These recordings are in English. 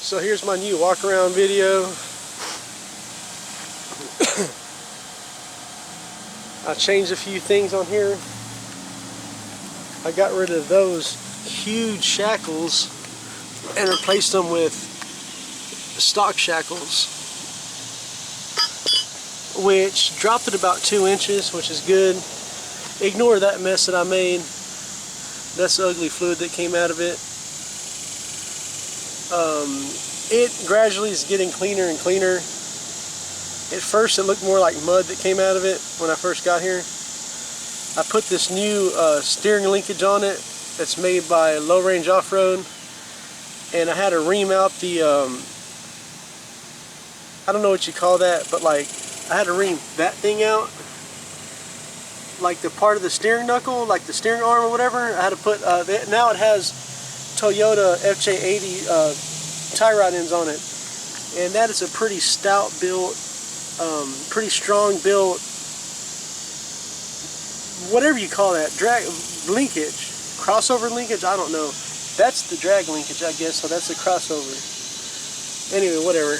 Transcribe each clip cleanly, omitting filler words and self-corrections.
So here's my new walk around video. I changed a few things on here. I got rid of those huge shackles and replaced them with stock shackles, which dropped it about 2 inches, which is good. Ignore that mess that I made. That's the ugly fluid that came out of it. It gradually is getting cleaner and cleaner. At first it looked more like mud that came out of it when I first got here. I put this new steering linkage on it that's made by Low Range Off-Road, and I had to ream out the I don't know what you call that, but like I had to ream that thing out, like the part of the steering knuckle, like the steering arm or whatever. I had to put now it has Toyota FJ80 tie rod ends on it, and that is a pretty stout built, pretty strong built, whatever you call that, drag linkage, crossover linkage, I don't know. That's the drag linkage, I guess, so that's the crossover. Anyway, whatever.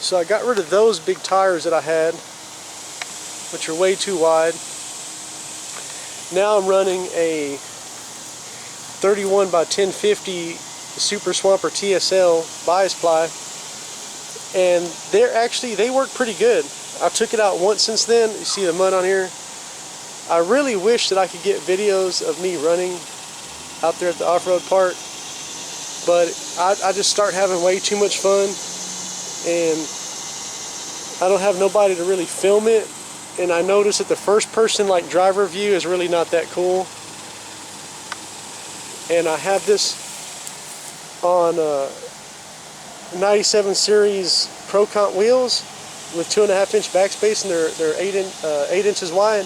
So I got rid of those big tires that I had, which are way too wide. Now I'm running a 31 by 1050 Super Swamper TSL bias ply, and they work pretty good. I took it out once since then. You see the mud on here. I really wish that I could get videos of me running out there at the off-road park, but I just start having way too much fun, and I don't have nobody to really film it. And I noticed that the first person like driver view is really not that cool. And I have this on 97 series procomp wheels with 2.5 inch backspace, and they're 8 inches wide.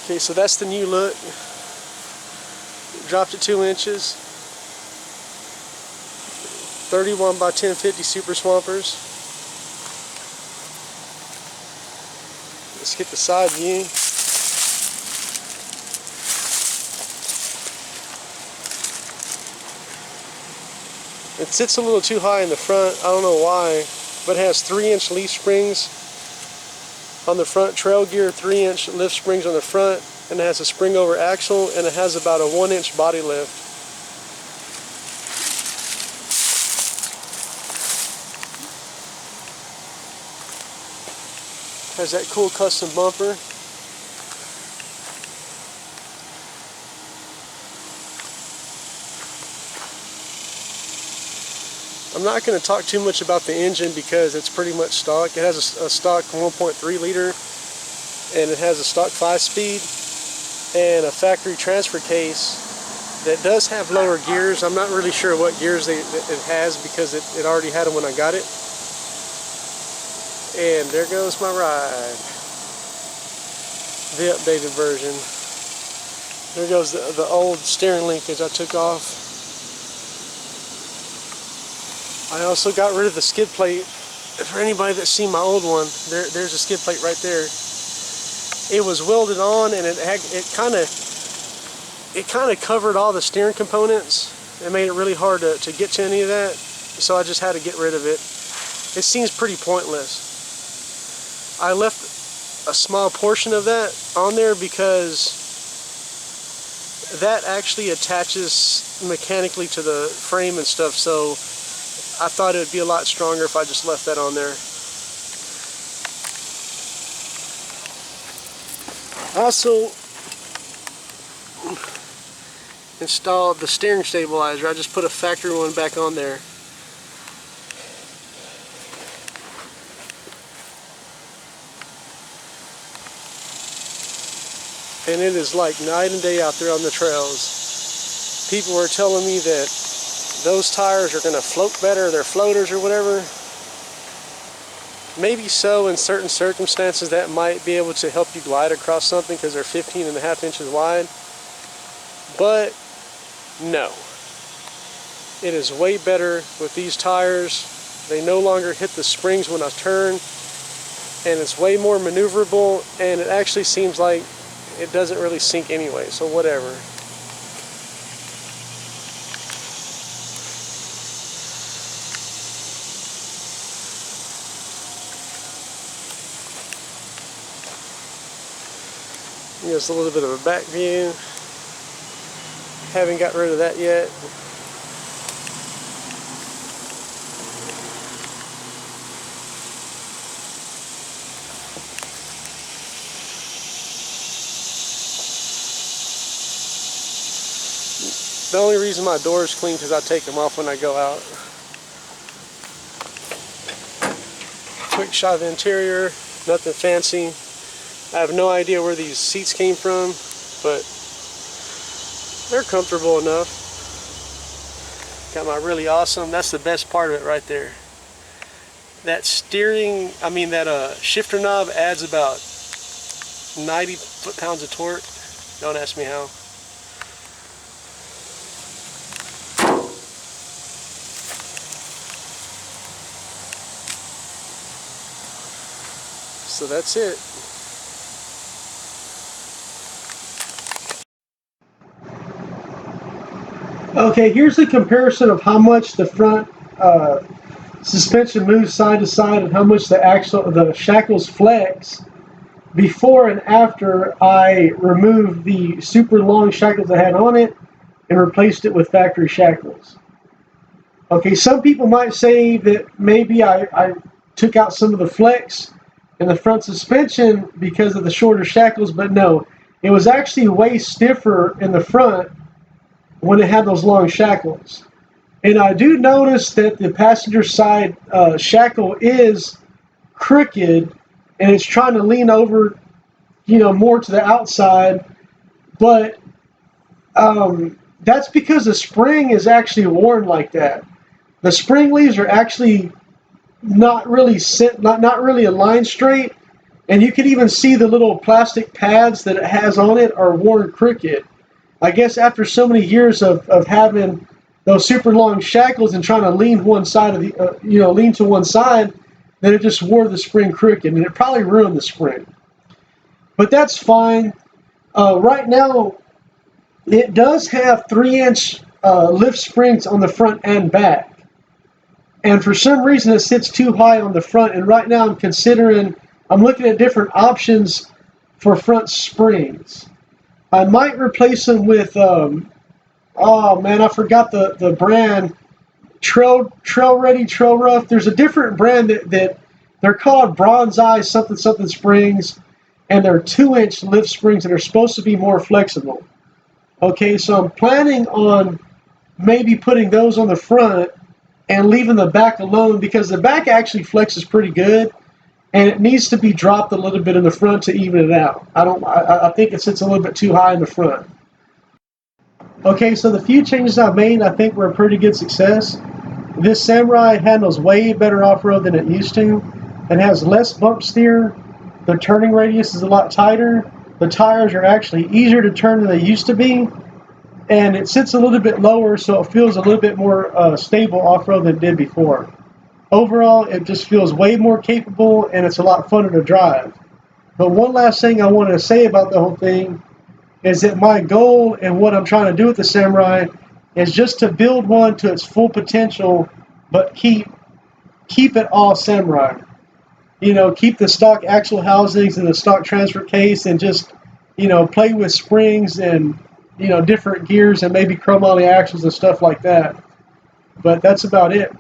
Okay, so that's the new look. Dropped it 2 inches. 31 by 1050 Super Swampers. Let's get the side view. It sits a little too high in the front, I don't know why, but it has 3-inch leaf springs on the front, trail gear 3-inch lift springs on the front, and it has a spring over axle, and it has about a 1-inch body lift. Has that cool custom bumper. I'm not going to talk too much about the engine because it's pretty much stock. It has a stock 1.3 liter, and it has a stock 5-speed and a factory transfer case that does have lower gears. I'm not really sure what gears it has because it already had them when I got it. And there goes my ride. The updated version. There goes the old steering linkage I took off. I also got rid of the skid plate. For anybody that's seen my old one, there's a skid plate right there. It was welded on, and it kind of covered all the steering components. It made it really hard to get to any of that, so I just had to get rid of it. It seems pretty pointless. I left a small portion of that on there because that actually attaches mechanically to the frame and stuff, so I thought it would be a lot stronger if I just left that on there. I also installed the steering stabilizer. I just put a factory one back on there. And it is like night and day out there on the trails. People were telling me that those tires are going to float better, they're floaters or whatever. Maybe so in certain circumstances. That might be able to help you glide across something because they're 15.5 inches wide. But no. It is way better with these tires. They no longer hit the springs when I turn, and it's way more maneuverable, and it actually seems like it doesn't really sink anyway, so whatever. Just a little bit of a back view. Haven't got rid of that yet. The only reason my door is clean because I take them off when I go out. Quick shot of the interior, nothing fancy. I have no idea where these seats came from, but they're comfortable enough. Got my really awesome, that's the best part of it right there. That steering, that shifter knob adds about 90 foot-pounds of torque. Don't ask me how. So that's it. Okay, here's the comparison of how much the front suspension moves side to side and how much the shackles flex before and after I removed the super long shackles I had on it and replaced it with factory shackles. Okay, some people might say that maybe I took out some of the flex in the front suspension because of the shorter shackles, but no, it was actually way stiffer in the front when it had those long shackles. And I do notice that the passenger side shackle is crooked and it's trying to lean over, more to the outside, but that's because the spring is actually worn like that. The spring leaves are actually not really aligned straight, and you can even see the little plastic pads that it has on it are worn crooked. I guess after so many years of having those super long shackles and trying to lean one side of the, lean to one side, then it just wore the spring crooked, and it probably ruined the spring. But that's fine. Right now, it does have 3-inch lift springs on the front and back. And for some reason, it sits too high on the front. And right now, I'm looking at different options for front springs. I might replace them with, oh man, I forgot the brand. Trail Ready, Trail Rough. There's a different brand that they're called Bronze Eye something springs, and they're 2-inch lift springs that are supposed to be more flexible. Okay, so I'm planning on maybe putting those on the front and leaving the back alone because the back actually flexes pretty good, and it needs to be dropped a little bit in the front to even it out. I think it sits a little bit too high in the front. Okay, so the few changes I've made, I think were a pretty good success. This Samurai handles way better off-road than it used to. It has less bump steer. The turning radius is a lot tighter. The tires are actually easier to turn than they used to be. And it sits a little bit lower, so it feels a little bit more stable off-road than it did before. Overall, it just feels way more capable, and it's a lot funner to drive. But one last thing I wanted to say about the whole thing is that my goal and what I'm trying to do with the Samurai is just to build one to its full potential, but keep it all Samurai. Keep the stock axle housings and the stock transfer case, and just, play with springs and, different gears and maybe chromoly axles and stuff like that. But that's about it.